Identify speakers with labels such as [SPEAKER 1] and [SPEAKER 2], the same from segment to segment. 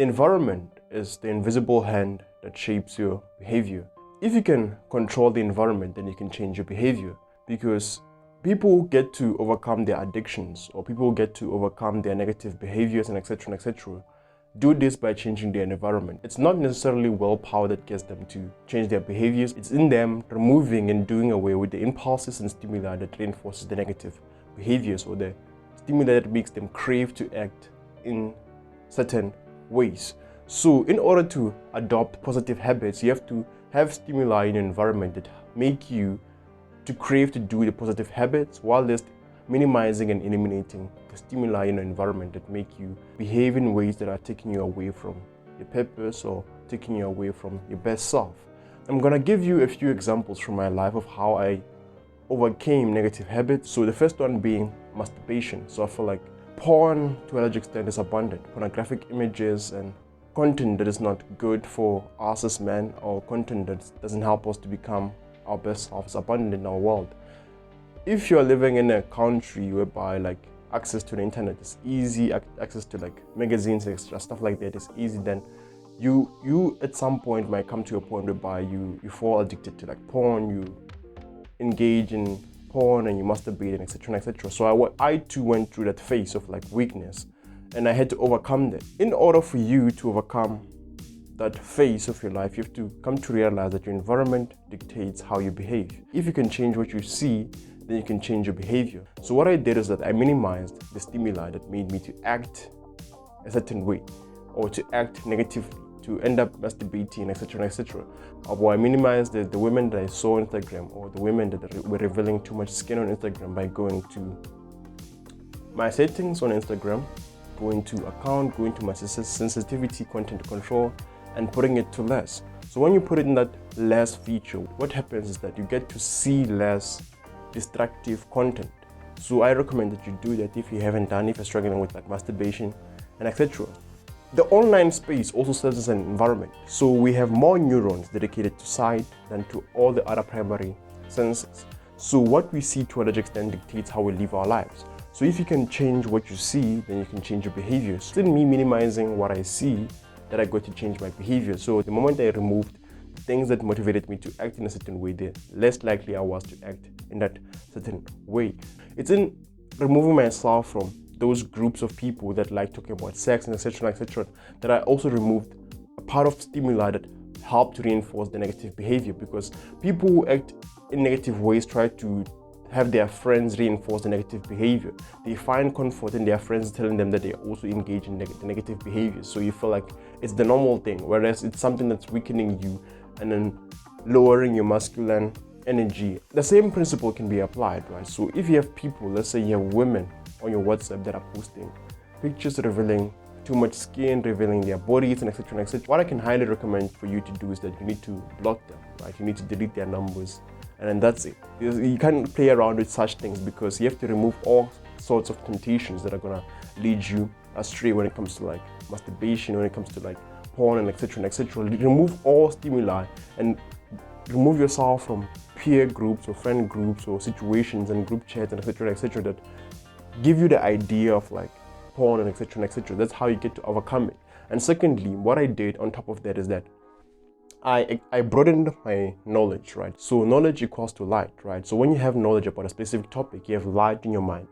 [SPEAKER 1] The environment is the invisible hand that shapes your behavior. If you can control the environment, then you can change your behavior, because people get to overcome their addictions, or people get to overcome their negative behaviors and etc. Do this by changing their environment. It's not necessarily willpower that gets them to change their behaviors. It's in them removing and doing away with the impulses and stimuli that reinforces the negative behaviors, or the stimuli that makes them crave to act in certain ways. So in order to adopt positive habits, you have to have stimuli in your environment that make you to crave to do the positive habits, while just minimizing and eliminating the stimuli in your environment that make you behave in ways that are taking you away from your purpose or taking you away from your best self. I'm gonna give you a few examples from my life of how I overcame negative habits. So the first one being masturbation. So I feel like porn, to a large extent, is abundant. Pornographic images and content that is not good for us as men, or content that doesn't help us to become our best self, is abundant in our world. If you're living in a country whereby like access to the internet is easy, access to like magazines, extra stuff like that is easy, then you at some point might come to a point whereby you fall addicted to like porn, you engage in porn and you masturbate and etc. So I too went through that phase of like weakness, and I had to overcome that. In order for you to overcome that phase of your life, you have to come to realize that your environment dictates how you behave. If you can change what you see, then you can change your behavior. So what I did is that I minimized the stimuli that made me to act a certain way, or to act negatively, to end up masturbating, etc. Or I minimized the women that I saw on Instagram, or the women that were revealing too much skin on Instagram, by going to my settings on Instagram, going to account, going to my sensitivity, content control, and putting it to less. So when you put it in that less feature, what happens is that you get to see less destructive content. So I recommend that you do that if you haven't done, if you're struggling with like masturbation and etc. The online space also serves as an environment. So we have more neurons dedicated to sight than to all the other primary senses. So what we see to a large extent dictates how we live our lives. So if you can change what you see, then you can change your behavior. Still me minimizing what I see, that I got to change my behavior. So the moment I removed things that motivated me to act in a certain way, the less likely I was to act in that certain way. It's in removing myself from those groups of people that like talking about sex and etc. that I also removed a part of stimuli that help to reinforce the negative behavior, because people who act in negative ways try to have their friends reinforce the negative behavior. They find comfort in their friends telling them that they also engage in the negative behavior. So you feel like it's the normal thing, whereas it's something that's weakening you and then lowering your masculine energy. The same principle can be applied, right? So if you have people, let's say you have women on your WhatsApp that are posting pictures revealing too much skin, revealing their bodies and etc. What I can highly recommend for you to do is that you need to block them, right? You need to delete their numbers, and then that's it. You can't play around with such things, because you have to remove all sorts of temptations that are gonna lead you astray when it comes to like masturbation, when it comes to like porn and etc. Remove all stimuli and remove yourself from peer groups or friend groups or situations and group chats and etc. that give you the idea of like porn and etc. That's how you get to overcome it. And secondly, what I did on top of that is that I broadened my knowledge, right? So knowledge equals to light, right? So when you have knowledge about a specific topic, you have light in your mind,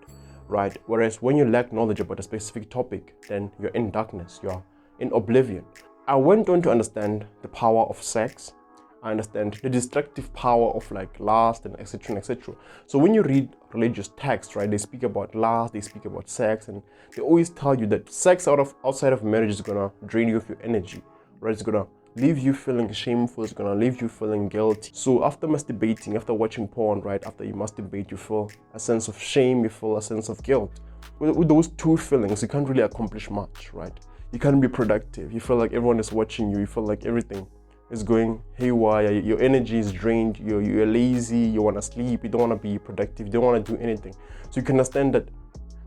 [SPEAKER 1] right? Whereas when you lack knowledge about a specific topic, then you're in darkness, you're in oblivion. I went on to understand the power of sex. I understand the destructive power of like lust and etc. So when you read religious texts, right, they speak about lust, they speak about sex, and they always tell you that sex outside of marriage is gonna drain you of your energy, right? It's gonna leave you feeling shameful, it's gonna leave you feeling guilty. So after masturbating, after watching porn, right, after you masturbate, you feel a sense of shame, you feel a sense of guilt. With those two feelings, you can't really accomplish much, right? You can't be productive. You feel like everyone is watching you. You feel like everything is going haywire. Your energy is drained. You're lazy. You want to sleep. You don't want to be productive. You don't want to do anything. So you can understand that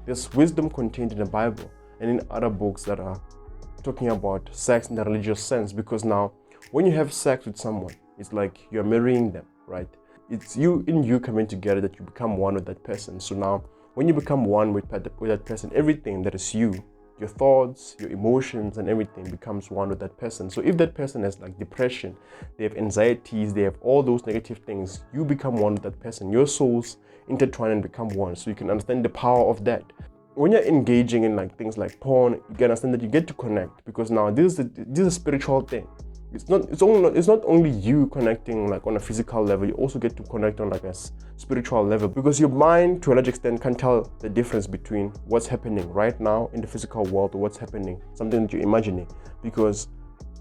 [SPEAKER 1] there's wisdom contained in the Bible and in other books that are talking about sex in the religious sense, because now when you have sex with someone, it's like you're marrying them, right? It's you coming together that you become one with that person. So now when you become one with that person, everything that is you your thoughts, your emotions, and everything becomes one with that person. So if that person has like depression, they have anxieties, they have all those negative things, you become one with that person. Your souls intertwine and become one. So you can understand the power of that. When you're engaging in like things like porn, you can understand that you get to connect, because now this is a spiritual thing. It's not only you connecting like on a physical level, you also get to connect on like a spiritual level, because your mind to a large extent can tell the difference between what's happening right now in the physical world or what's happening, something that you're imagining. Because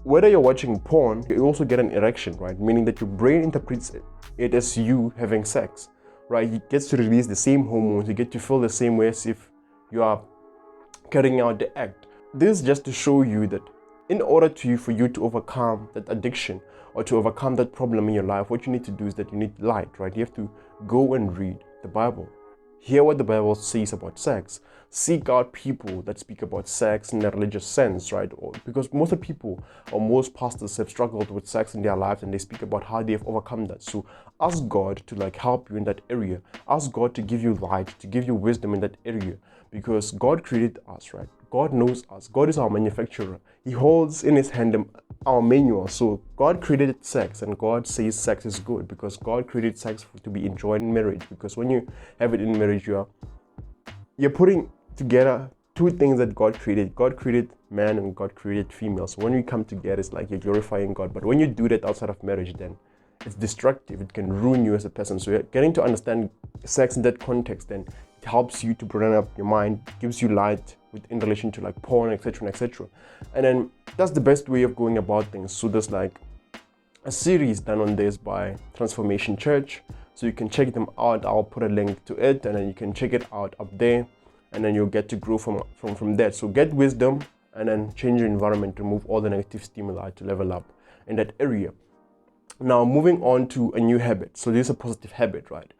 [SPEAKER 1] whether you're watching porn, you also get an erection, right? Meaning that your brain interprets it as you having sex, right? It gets to release the same hormones, you get to feel the same way as if you are carrying out the act. This is just to show you that in order for you to overcome that addiction or to overcome that problem in your life, what you need to do is that you need light, right? You have to go and read the Bible. Hear what the Bible says about sex. Seek out people that speak about sex in a religious sense, right? Because most of people or most pastors have struggled with sex in their lives, and they speak about how they have overcome that. So ask God to like help you in that area. Ask God to give you light, to give you wisdom in that area, because God created us, right? God knows us. God is our manufacturer. He holds in his hand our manual. So God created sex, and God says sex is good, because God created sex to be enjoyed in marriage. Because when you have it in marriage, you're putting together two things that God created. God created man and God created female. So when we come together, it's like you're glorifying God. But when you do that outside of marriage, then it's destructive. It can ruin you as a person. So you're getting to understand sex in that context, then it helps you to broaden up your mind, gives you light in relation to like porn, etc., etc. And then that's the best way of going about things. So there's like a series done on this by Transformation Church, so you can check them out. I'll put a link to it, and then you can check it out up there, and then you'll get to grow from that. So get wisdom, and then change your environment, remove all the negative stimuli to level up in that area. Now moving on to a new habit. So this is a positive habit, right?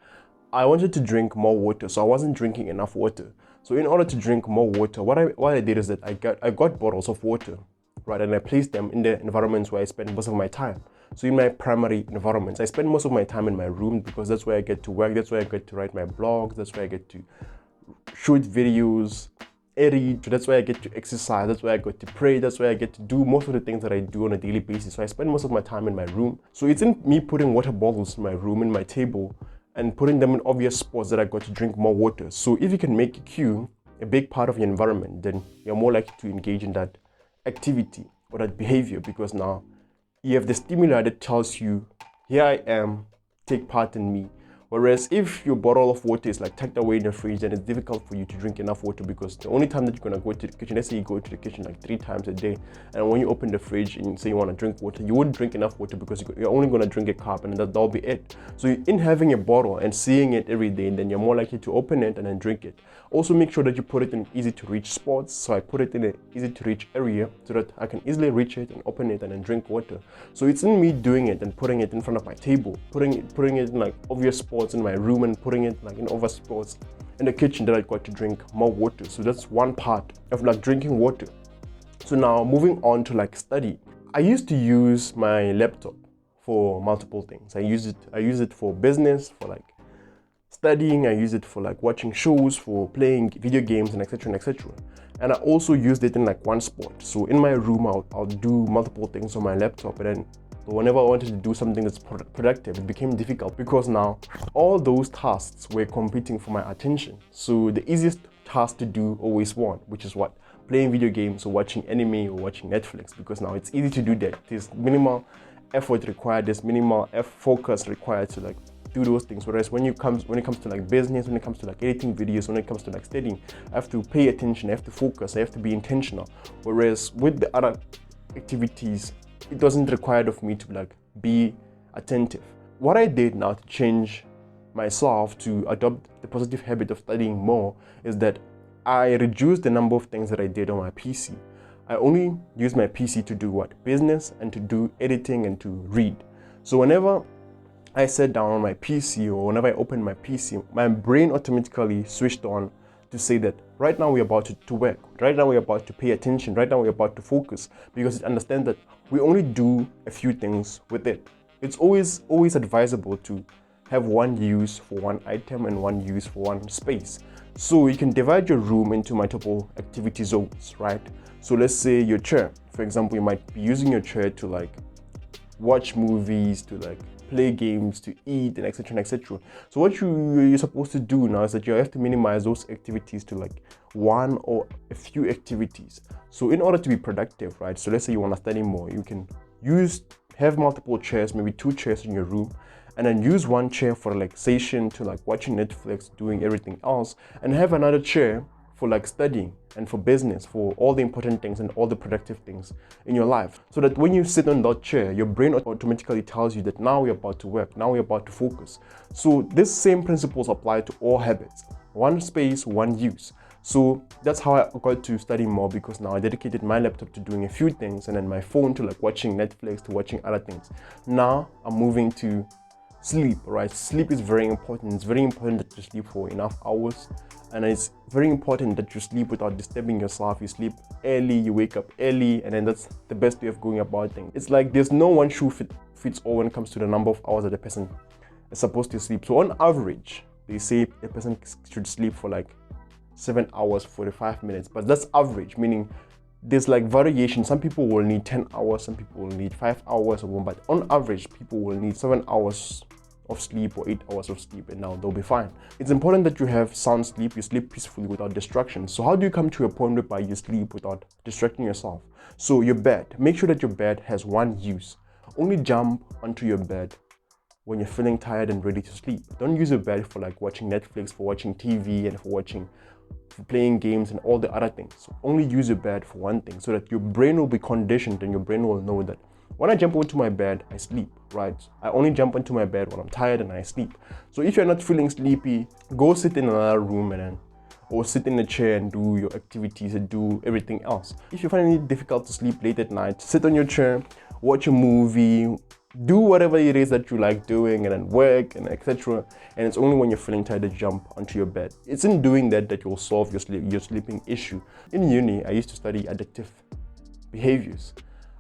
[SPEAKER 1] I wanted to drink more water, so I wasn't drinking enough water. So in order to drink more water, what I did is that I got bottles of water, right? And I placed them in the environments where I spend most of my time. So in my primary environments, I spend most of my time in my room, because that's where I get to work, that's where I get to write my blogs, that's where I get to shoot videos, edit, that's where I get to exercise, that's where I get to pray, that's where I get to do most of the things that I do on a daily basis. So I spend most of my time in my room. So it's in me putting water bottles in my room, in my table, and putting them in obvious spots that I got to drink more water. So if you can make a cue a big part of your environment, then you're more likely to engage in that activity or that behavior, because now you have the stimuli that tells you, here I am, take part in me. Whereas if your bottle of water is like tucked away in the fridge, then it's difficult for you to drink enough water, because the only time that you're going to go to the kitchen, let's say you go to the kitchen like 3 times a day, and when you open the fridge and say you want to drink water, you wouldn't drink enough water, because you're only going to drink a cup, and that'll be it. So in having a bottle and seeing it every day, then you're more likely to open it and then drink it. Also make sure that you put it in easy to reach spots. So I put it in an easy to reach area so that I can easily reach it and open it and then drink water. So it's in me doing it and putting it in front of my table, putting it in like obvious spots in my room, and putting it like in obvious spots in the kitchen that I got to drink more water. So that's one part of like drinking water. So now moving on to like study. I used to use my laptop for multiple things. I use it for business, for like studying. I use it for like watching shows, for playing video games, and etc., and etc. And I also used it in like one spot. So in my room, I'll do multiple things on my laptop, and then whenever I wanted to do something that's productive, it became difficult, because now all those tasks were competing for my attention. So the easiest task to do always won, which is what? Playing video games or watching anime or watching Netflix, because now it's easy to do that. There's minimal effort required, there's minimal focus required to like do those things. Whereas when it comes to like business, when it comes to like editing videos, when it comes to like studying, I have to pay attention, I have to focus, I have to be intentional. Whereas with the other activities, it doesn't require of me to like be attentive. What I did now to change myself to adopt the positive habit of studying more is that I reduced the number of things that I did on my PC. I only use my PC to do what? Business, and to do editing and to read. So whenever I sat down on my PC, or whenever I opened my PC, my brain automatically switched on to say that right now we're about to work, right now we're about to pay attention, right now we're about to focus, because it understands that we only do a few things with it. It's always advisable to have one use for one item and one use for one space. So you can divide your room into multiple activity zones, right? So let's say your chair, for example, you might be using your chair to like watch movies, to like play games, to eat, and etc. and etc. So what you're supposed to do now is that you have to minimize those activities to like one or a few activities. So in order to be productive, right? So let's say you want to study more, you can have multiple chairs, maybe 2 chairs in your room, and then use one chair for relaxation, to like watching Netflix, doing everything else, and have another chair for like studying and for business, for all the important things and all the productive things in your life. So that when you sit on that chair, your brain automatically tells you that now we're about to work, now we're about to focus. So these same principles apply to all habits. One space, one use. So that's how I got to study more, because now I dedicated my laptop to doing a few things, and then my phone to like watching Netflix, to watching other things. Now I'm moving to sleep, right? Sleep is very important. It's very important that you sleep for enough hours, and it's very important that you sleep without disturbing yourself. You sleep early, you wake up early, and then that's the best way of going about things. It's like there's no one shoe fits all when it comes to the number of hours that a person is supposed to sleep. So on average, they say a person should sleep for like 7 hours 45 minutes, but that's average, meaning there's like variation. Some people will need 10 hours, some people will need 5 hours or more, but on average people will need 7 hours of sleep or 8 hours of sleep, and now they'll be fine. It's important that you have sound sleep, you sleep peacefully without distractions. So how do you come to a point whereby you sleep without distracting yourself? So your bed, make sure that your bed has one use. Only jump onto your bed when you're feeling tired and ready to sleep. Don't use your bed for like watching Netflix, for watching TV, and for playing games and all the other things. So only use your bed for one thing, so that your brain will be conditioned and your brain will know that when I jump onto my bed, I sleep, right? I only jump onto my bed when I'm tired and I sleep. So if you're not feeling sleepy, go sit in another room or sit in a chair and do your activities and do everything else. If you find it difficult to sleep late at night, sit on your chair, watch a movie, do whatever it is that you like doing, and then work and etc. And it's only when you're feeling tired that you jump onto your bed. It's in doing that you'll solve your sleeping issue. In uni, I used to study addictive behaviors,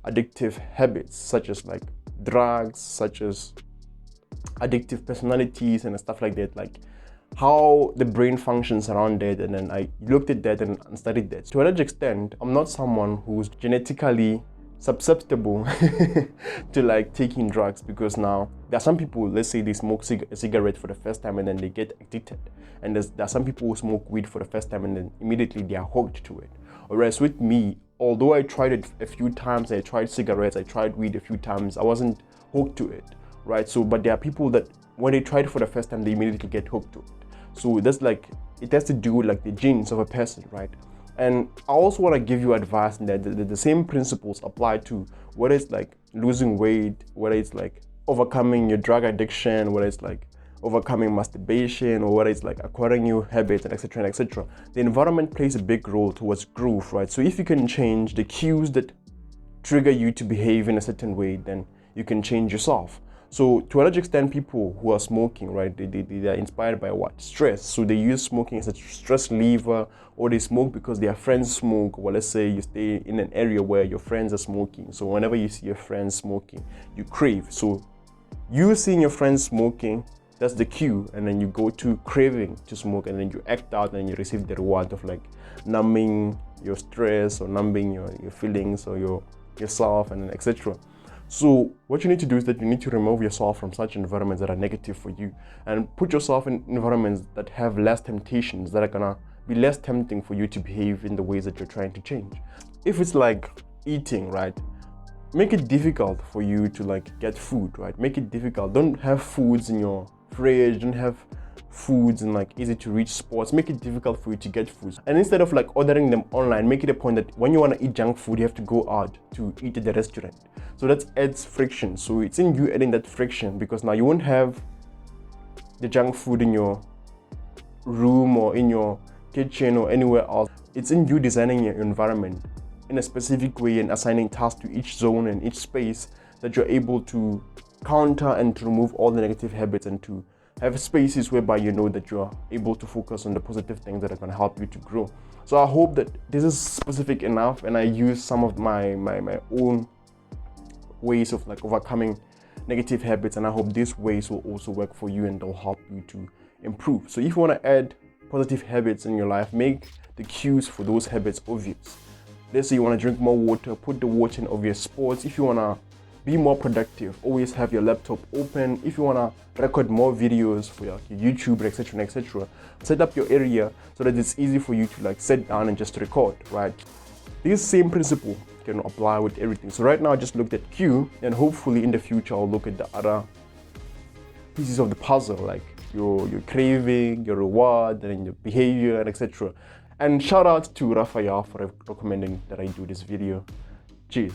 [SPEAKER 1] addictive habits, such as like drugs, such as addictive personalities and stuff like that, like how the brain functions around that. And then I looked at that and studied that. To a large extent, I'm not someone who's genetically susceptible to like taking drugs, because now there are some people, let's say they smoke a cigarette for the first time and then they get addicted, and there are some people who smoke weed for the first time and then immediately they are hooked to it. Whereas with me, although I tried it a few times, I tried cigarettes, I tried weed a few times, I wasn't hooked to it, right? So but there are people that when they try it for the first time, they immediately get hooked to it. So that's like, it has to do with like the genes of a person, right? And I also want to give you advice that the same principles apply to whether it's like losing weight, whether it's like overcoming your drug addiction, whether it's like overcoming masturbation, or whether it's like acquiring new habits and etc. and etc. The environment plays a big role towards growth, right? So if you can change the cues that trigger you to behave in a certain way, then you can change yourself. So to a large extent, people who are smoking, right, they are inspired by what? Stress. So they use smoking as a stress lever, or they smoke because their friends smoke. Well, let's say you stay in an area where your friends are smoking. So whenever you see your friends smoking, you crave. So you seeing your friends smoking, that's the cue, and then you go to craving to smoke, and then you act out and you receive the reward of like numbing your stress or numbing your feelings or yourself and etc. So what you need to do is that you need to remove yourself from such environments that are negative for you, and put yourself in environments that have less temptations, that are gonna be less tempting for you to behave in the ways that you're trying to change. If it's like eating, right, make it difficult for you to like get food, right? Make it difficult. Don't have foods in your fridge, don't have foods in like easy to reach spots. Make it difficult for you to get foods, and instead of like ordering them online, make it a point that when you want to eat junk food, you have to go out to eat at the restaurant. So that adds friction. So it's in you adding that friction, because now you won't have the junk food in your room or in your kitchen or anywhere else. It's in you designing your environment in a specific way and assigning tasks to each zone and each space, that you're able to counter and to remove all the negative habits, and to have spaces whereby you know that you're able to focus on the positive things that are going to help you to grow. So I hope that this is specific enough, and I use some of my own ways of like overcoming negative habits, and I hope these ways will also work for you and they'll help you to improve. So if you want to add positive habits in your life, make the cues for those habits obvious. Let's say you want to drink more water, put the water in obvious spots. If you want to be more productive, always have your laptop open. If you want to record more videos for your YouTube, etc., set up your area so that it's easy for you to like sit down and just record, right? This same principle can apply with everything. So right now I just looked at Q, and hopefully in the future I'll look at the other pieces of the puzzle, like your craving, your reward, and your behavior, and etc. And shout out to Raphael for recommending that I do this video. Cheers.